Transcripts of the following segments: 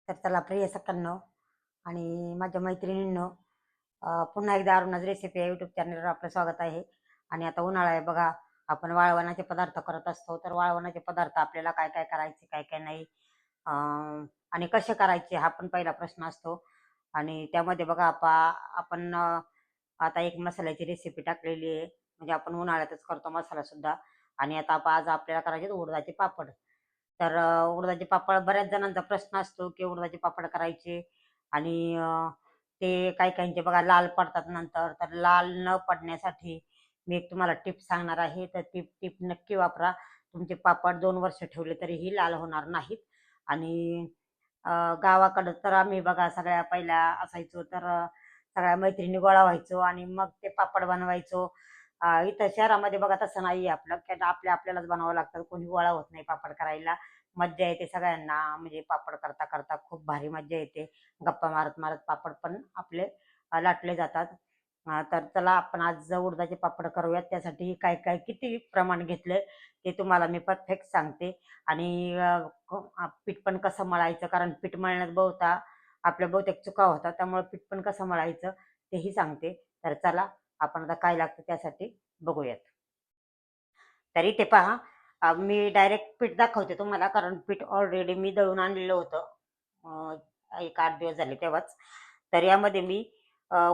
तर चला प्रिय सखांनो आणि माझ्या मैत्रिणींनो, पुन्हा एकदा अरुणाच रेसिपी या यूट्यूब चॅनलवर आपलं स्वागत आहे. आणि आता उन्हाळा आहे बघा, आपण वाळवणाचे पदार्थ करत असतो. तर वाळवणाचे पदार्थ आपल्याला काय काय करायचे, काय काय नाही, आणि कसे करायचे हा पण पहिला प्रश्न असतो. आणि त्यामध्ये बघा आपण आता एक मसाल्याची रेसिपी टाकलेली आहे, म्हणजे आपण उन्हाळ्यातच करतो मसाला सुद्धा. आणि आता आज आपल्याला करायचे उडदाचे पापड. तर उडदाचे पापड बऱ्याच जणांचा प्रश्न असतो की उडदाचे पापड करायचे. आणि ते काही काहींचे बघा लाल पडतात नंतर. तर लाल न पडण्यासाठी मी एक तुम्हाला टिप सांगणार आहे. तर ती टिप नक्की वापरा. तुमचे पापड 2 वर्ष ठेवले तरीही लाल होणार नाहीत. आणि गावाकडं तर आम्ही बघा सगळ्या पहिल्या असायचो, तर सगळ्या मैत्रिणी गोळा व्हायचो आणि मग ते पापड बनवायचो. इथं शहरामध्ये बघा तसं नाही आहे आपलं, की आपल्यालाच बनावं लागतं. कोणी गोळा होत नाही पापड करायला. मज्जा येते सगळ्यांना, म्हणजे पापड करता करता खूप भारी मज्जा येते. गप्पा मारत मारत पापड पण आपले लाटले जातात. तर चला आपण आज उडदाचे पापड करूयात. त्यासाठी काय काय किती प्रमाण घेतले ते तुम्हाला मी परफेक्ट सांगते. आणि पीठ पण कसं मळायचं, कारण पीठ मळण्यात आपल्या बहुतेक चुका होतात. त्यामुळे पीठ पण कसं मळायचं तेही सांगते. तर चला आपण आता काय लागतं त्यासाठी बघूयात. तरी ते पहा, मी डायरेक्ट पीठ दाखवते तुम्हाला, कारण पीठ ऑलरेडी मी दळून आणलेलं होतं. एक 8 दिवस झाले तेव्हाच. तर यामध्ये मी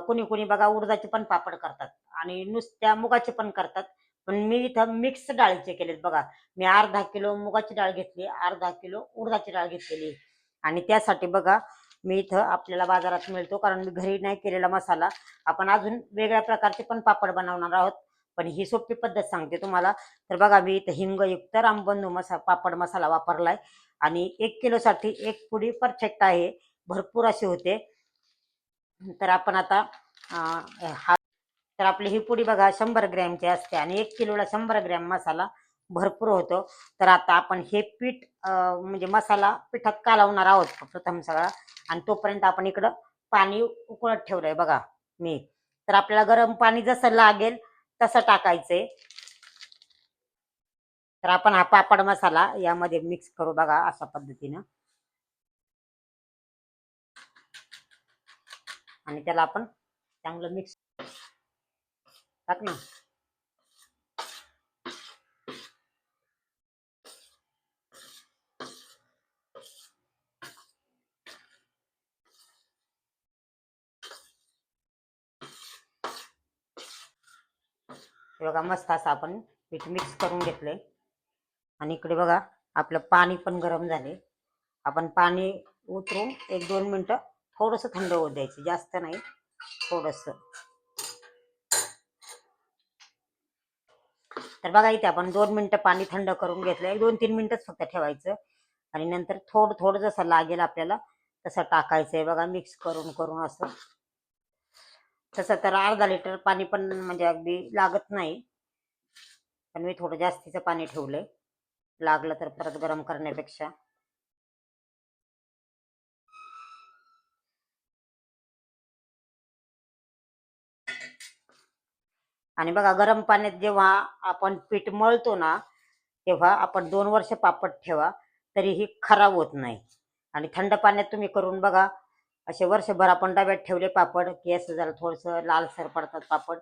कुणी कुणी बघा उडदाचे पण पापड करतात आणि नुसत्या मुगाचे पण करतात. पण मी इथं मिक्स डाळीचे केलेत बघा. मी अर्धा किलो मुगाची डाळ घेतली, अर्धा किलो उडदाची डाळ घेतलेली. आणि त्यासाठी बघा, मी इथं आपल्याला बाजारात मिळतो, कारण मी घरी नाही केलेला मसाला. आपण अजून वेगळ्या प्रकारचे पण पापड बनवणार आहोत, पण ही सोपी पद्धत सांगते तुम्हाला. तर बघा, मी इथं हिंगयुक्त रामबंधू पापड मसाला वापरलाय. आणि 1 किलोसाठी 1 पुडी परफेक्ट आहे, भरपूर असे होते. तर आपण आता तर आपली ही पुडी बघा 100 ग्रॅमची असते आणि 1 किलोला 100 ग्रॅम मसाला भरपूर होतो. तर आता आपण हे पीठ म्हणजे मसाला पिठात कालवणार आहोत प्रथम सगळा. आणि तोपर्यंत आपण इकडं पाणी उकळत ठेवलंय बघा मी. तर आपल्याला गरम पाणी जसं लागेल तसं टाकायचंय. तर आपण हा पापड मसाला यामध्ये मिक्स करू बघा अशा पद्धतीनं. आणि त्याला आपण चांगलं मिक्स टाक ना. बघा मस्त असं आपण पीठ मिक्स करून घेतलंय. आणि इकडे बघा आपलं पाणी पण गरम झाले. आपण पाणी उतरून 1-2 मिनिटं थोडंसं थंड होऊ द्यायचं, जास्त नाही, थोडंसं. तर बघा इथे आपण 2 मिनिटं पाणी थंड करून घेतलं. 1-2-3 मिनिटच फक्त ठेवायचं. आणि नंतर थोडं थोडं जसं लागेल आपल्याला तसं टाकायचंय बघा, मिक्स करून करून असं. तसं तर अर्धा लिटर पाणी पण म्हणजे अगदी लागत नाही, पण मी थोडं जास्तीचं पाणी ठेवलंय, लागलं तर परत गरम करण्यापेक्षा. आणि बघा गरम पाण्यात जेव्हा आपण पीठ मळतो ना, तेव्हा आपण 2 वर्ष पापड ठेवा तरीही खराब होत नाही. आणि थंड पाण्यात तुम्ही करून बघा, असे वर्षभर आपण डब्यात ठेवले पापड की असं जरा थोडंसं लालसर पडतात पापड.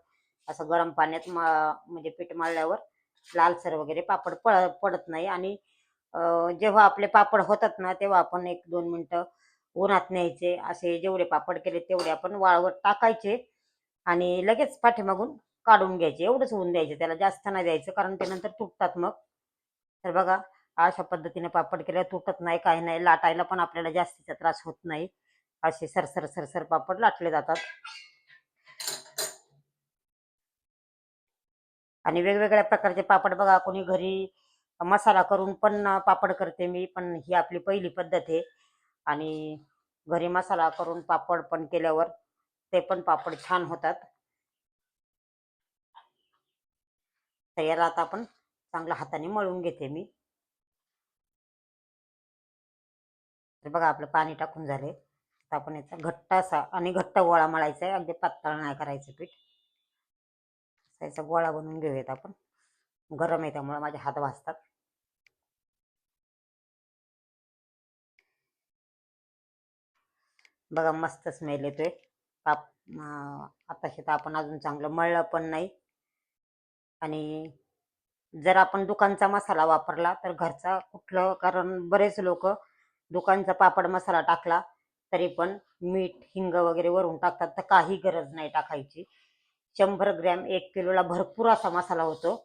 असं गरम पाण्यात म्हणजे पीठ मळल्यावर लालसर वगैरे पापड पडत नाही. आणि जेव्हा आपले पापड होतात ना, तेव्हा आपण 1-2 मिनिटं उन्हात न्यायचे. असे जेवढे पापड केले तेवढे आपण वाळवत टाकायचे आणि लगेच पाठीमागून काढून घ्यायचे. एवढंच होऊन द्यायचं, त्याला जास्त नाही द्यायचं, कारण ते नंतर तुटतात मग. तर बघा अशा पद्धतीने पापड केल्यावर तुटत नाही, काही नाही, लाटायला पण आपल्याला जास्तीचा त्रास होत नाही. असे सरसर सरसर पापड लाटले जातात. आणि वेगवेगळ्या प्रकारचे पापड बघा, कोणी घरी मसाला करून पण पापड करते मी, पण ही आपली पहिली पद्धत आहे. आणि घरी मसाला करून पापड पण केल्यावर ते पण पापड छान होतात. तर याला आता आपण चांगल्या हाताने मळून घेते मी. तर बघा आपलं पाणी टाकून झाले. आता आपण याचा घट्ट असा आणि घट्ट गोळा मळायचा आहे, अगदी पातळ नाही करायचं पीठ. याचा गोळा बनवून घेऊयात आपण. गरम आहे त्यामुळे माझे हात भाजतात. बघा मस्त स्मेल येतोय. पाप आताशी तर आपण अजून चांगलं मळलं पण नाही. आणि जर आपण दुकानचा मसाला वापरला तर घरचा कुठलं, कारण बरेच लोक दुकानचा पापड मसाला टाकला तरी पण मीठ हिंग वगैरे वरून टाकतात, तर काही गरज नाही टाकायची. 100 ग्रॅम 1 किलोला भरपूर असा मसाला होतो.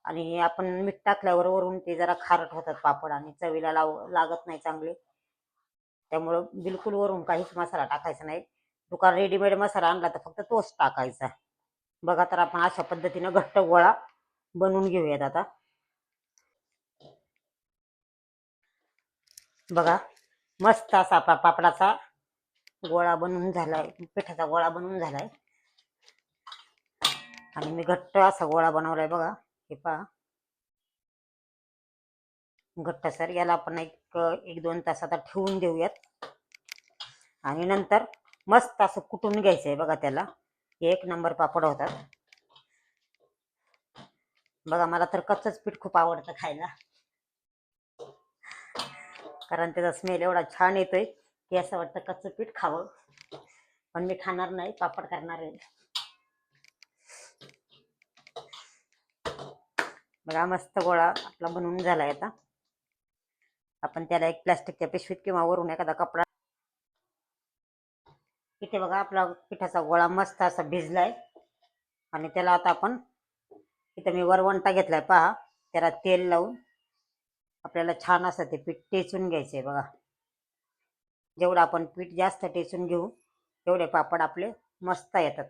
आणि आपण मीठ टाकल्यावर वरून ते जरा खारट होतात पापड आणि चवीला लागत नाही चांगले. त्यामुळं बिलकुल वरून काहीच मसाला टाकायचा नाही. दुकान रेडीमेड मसाला आणला तर फक्त तोच टाकायचा. बघा, तर आपण अशा पद्धतीनं घट्ट गोळा बनवून घेऊयात आता. बघा, मस्त असा आपला पापडाचा गोळा बनवून झालाय, पिठाचा गोळा बनवून झालाय. आणि मी घट्ट असा गोळा बनवलाय बघा, हे पहा. घट्ट सर याला आपण एक 2 तास आता ठेवून देऊयात. आणि नंतर मस्त असं कुटून घ्यायचंय बघा. त्याला 1 नंबर पापड होतात. बघा, मला तर कच्चंच पीठ खूप आवडतं खायला, कारण त्याचा स्मेल एवढा छान येतोय की असं वाटतं कच्चं पीठ खावं. पण मी खाणार नाही, पापड करणार आहे. बघा, मस्त गोळा आपला बनवून झालाय. आता आपण त्याला एक प्लास्टिकच्या पिशवीत किंवा वरून एखादा कपडा, इथे बघा आपला पिठाचा गोळा मस्त असा भिजलाय. आणि त्याला आता आपण, इथं मी वरवंटा घेतलाय पहा, त्याला तेल लावून आपल्याला छान असं ते पीठ टेचून घ्यायचंय. बघा, जेवढं आपण पीठ जास्त टेचून घेऊ तेवढे पापड आपले मस्त येतात.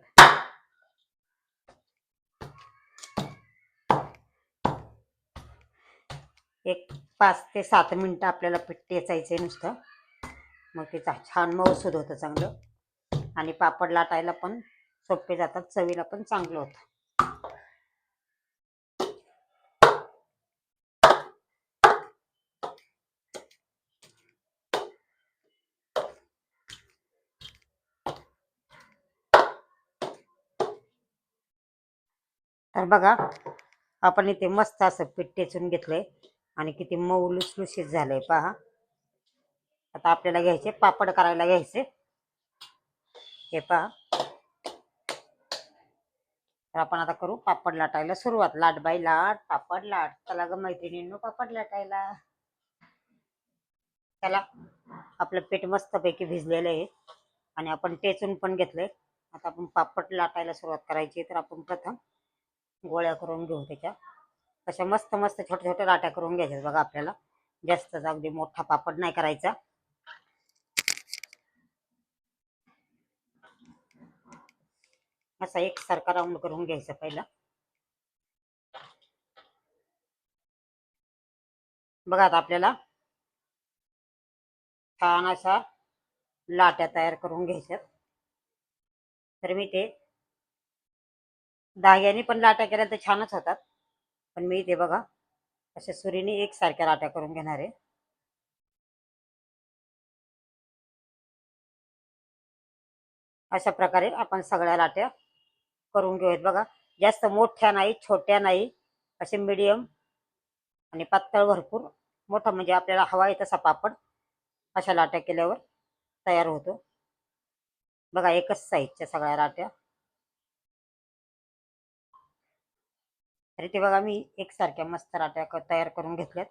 एक 5 ते 7 मिनिटं आपल्याला पीठ टेचायचंय नुसतं. मग ते छान मऊसूद होतं चांगलं. आणि पापड लाटायला पण सोपे जातात, चवीला पण चांगलं होतं. तर बघा, आपण इथे मस्त असं पीठ टेचून घेतलंय आणि किती मऊ लुसलुशीत झालंय पहा. आता आपल्याला घ्यायचे पापड करायला घ्यायचे. हे पहा, तर आपण आता करू पापड लाटायला सुरुवात. लाट बाई लाट, पापड लाट. चला ग मैत्रिणींनो, पापड लाटायला. त्याला आपलं पीठ मस्तपैकी भिजलेलं आहे आणि आपण टेचून पण घेतलंय. आता आपण पापड लाटायला सुरुवात करायची. तर आपण प्रथम गोळ्या करून घेऊ त्याच्या. अशा मस्त मस्त छोट्या छोट्या लाट्या करून घ्यायच्या बघा आपल्याला. जास्त अगदी मोठा पापड नाही करायचा. असा एकसारखा राऊंड करून घ्यायचा पहिला. बघा, आता आपल्याला छान अशा लाट्या तयार करून घ्यायच्यात. तर मी ते धाग्याने पण लाट्या केल्या तर छानच होतात, पण मी इथे बघा अशा सुरीने एकसारख्या लाट्या करून घेणार आहे. अशा प्रकारे आपण सगळ्या लाट्या करून घेऊयात. बघा, जास्त मोठ्या नाही, छोट्या नाही, असे मीडियम आणि पातळ भरपूर. मोठा म्हणजे आपल्याला हवा आहे तसा पापड अशा लाट्या केल्यावर तयार होतो. बघा, एकच साईजच्या सगळ्या लाट्या. तरी ते बघा, मी एकसारख्या मस्त लाट्या तयार करून घेतल्यात.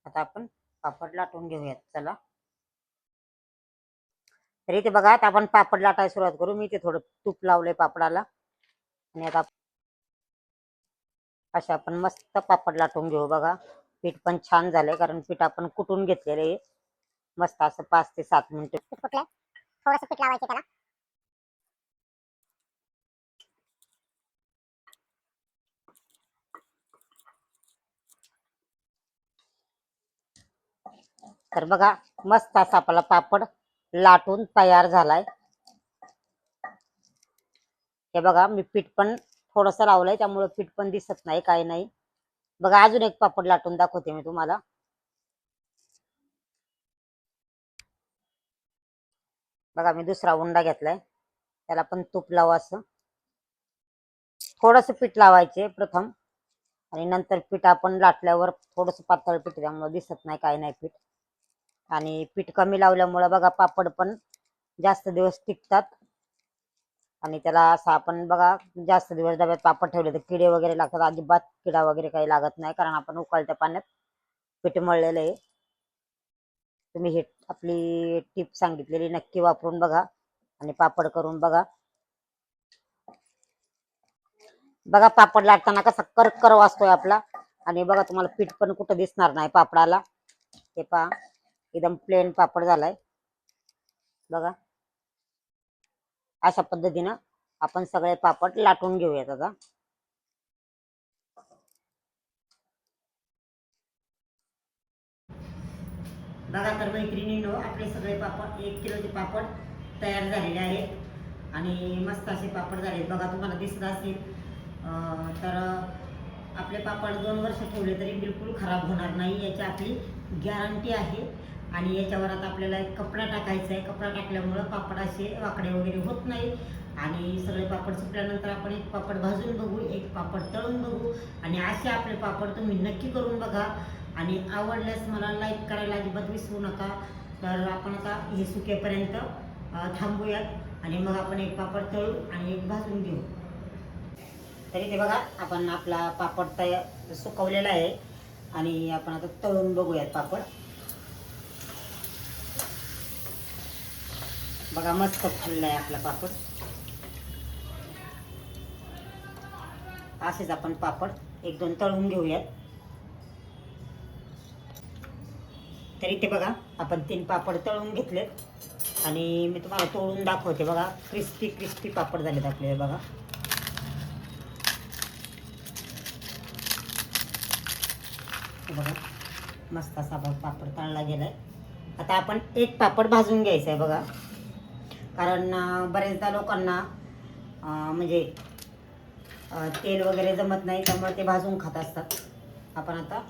आता आपण पापड लाटून घेऊयात. चला, तरी ते बघा, आता आपण पापड लाटायला सुरुवात करू. मी ते थोडं तूप लावलंय पापडाला. आणि आता अशा आपण मस्त पापड लाटून घेऊ. बघा, पीठ पण छान झालंय, कारण पीठ आपण कुटून घेतलेलं आहे. मस्त असं 5 ते 7 मिनिटं कुटलं. थोडंसं पीठ लावायचं त्याला. तर बघा, मस्त असा आपला पापड लाटून तयार झालाय. हे बघा, मी पीठ पण थोडंसं लावलंय, त्यामुळे पीठ पण दिसत नाही, काही नाही. बघा, अजून एक पापड लाटून दाखवते मी तुम्हाला. बघा, मी दुसरा उंडा घेतलाय, त्याला पण तूप लावा. असं थोडंसं पीठ लावायचे प्रथम, आणि नंतर पीठ आपण लाटल्यावर थोडंसं पातळ पीठ, त्यामुळे दिसत नाही, काही नाही पीठ. आणि पीठ कमी लावल्यामुळे बघा पापड पण जास्त दिवस टिकतात. आणि त्याला असं आपण बघा जास्त दिवस डब्यात पापड ठेवले तर किडे वगैरे लागतात, अजिबात किडा वगैरे काही लागत नाही, कारण आपण उकळत्या पाण्यात पीठ मळलेलं आहे. तुम्ही हे आपली टिप सांगितलेली नक्की वापरून बघा आणि पापड करून बघा. बघा पापड लाटताना कसा करकर वाजतोय आपला, आणि बघा तुम्हाला पीठ पण कुठं दिसणार नाही पापडाला. हे पहा एकदम प्लेन पापड झालाय बघा. अशा पद्धतीनं आपण सगळे पापड लाटून घेऊयात आता. बघा तर मैत्रिणींनो, आपले सगळे पापड 1 किलोचे पापड तयार झालेले आहेत आणि मस्त असे पापड झाले बघा. तुम्हाला दिसत असेल तर आपले पापड 2 वर्ष ठेवले तरी बिलकुल खराब होणार नाही, याची आपली गॅरंटी आहे. आणि याच्यावर आता आपल्याला एक कपडा टाकायचा आहे. कपडा टाकल्यामुळं पापड असे वाकडे वगैरे होत नाही. आणि सगळे पापड सुकल्यानंतर आपण एक पापड भाजून बघू, एक पापड तळून बघू, आणि असे आपले पापड तुम्ही नक्की करून बघा. आणि आवडल्यास मला लाईक करायला अजिबात विसरू नका. तर आपण आता हे सुकेपर्यंत थांबूयात आणि मग आपण एक पापड तळू आणि एक भाजून घेऊ. तरी ते बघा आपण आपला पापड तयार सुकवलेला आहे आणि आपण आता तळून बघूयात पापड. बघा मस्त फुलला आहे आपला पापड. असेच आपण पापड 1-2 तळून घेऊयात. तरी ते बघा आपण 3 पापड तळून घेतलेत आणि मी तुम्हाला तोडून दाखवते. बघा क्रिस्पी क्रिस्पी पापड झालेत आपले बघा. बघा मस्त असा पापड तळला गेलाय. आता आपण एक पापड भाजून घ्यायचा आहे बघा, कारण बरेचदा लोकांना म्हणजे तेल वगैरे जमत नाही, त्यामुळे ते भाजून खात असतात. आपण आता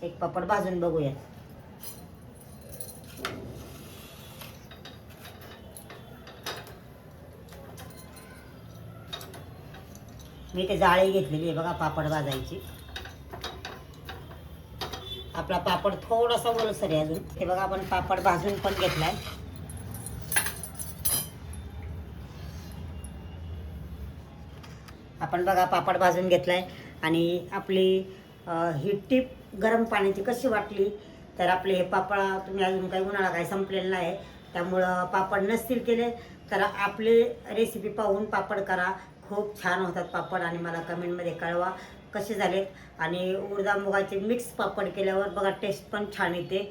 एक पापड भाजून बघूया. मी ते जाळी घेतलेली आहे बघा पापड भाजायची. आपला पापड थोडासा ओलसर आहे अजून. हे बघा आपण पापड भाजून पण घेतलाय. आपण बघा पापड भाजून घेतलाय आणि आपली ही टीप गरम पाण्याची कशी वाटली. तर आपले हे पापड तुम्ही अजून काही उन्हाळा काही संपलेला नाही, त्यामुळं पापड नसतील केले तर आपले रेसिपी पाहून पापड करा. खूप छान होतात पापड आणि मला कमेंटमध्ये कळवा कसे झालेत. आणि उडदा मुगाचे मिक्स पापड केल्यावर बघा टेस्ट पण छान येते.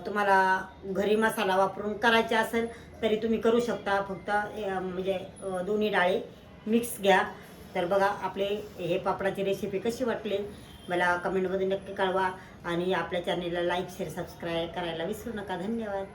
तुम्हाला घरी मसाला वापरून करायचे असेल तरी तुम्ही करू शकता. फक्त म्हणजे दोन्ही डाळी मिक्स घ्या. तर बघा आपले हे पापडाची रेसिपी कशी वाटली मला कमेंटमध्ये नक्की कळवा. आणि आपल्या चॅनलला लाईक शेअर सबस्क्राईब करायला विसरू नका. धन्यवाद.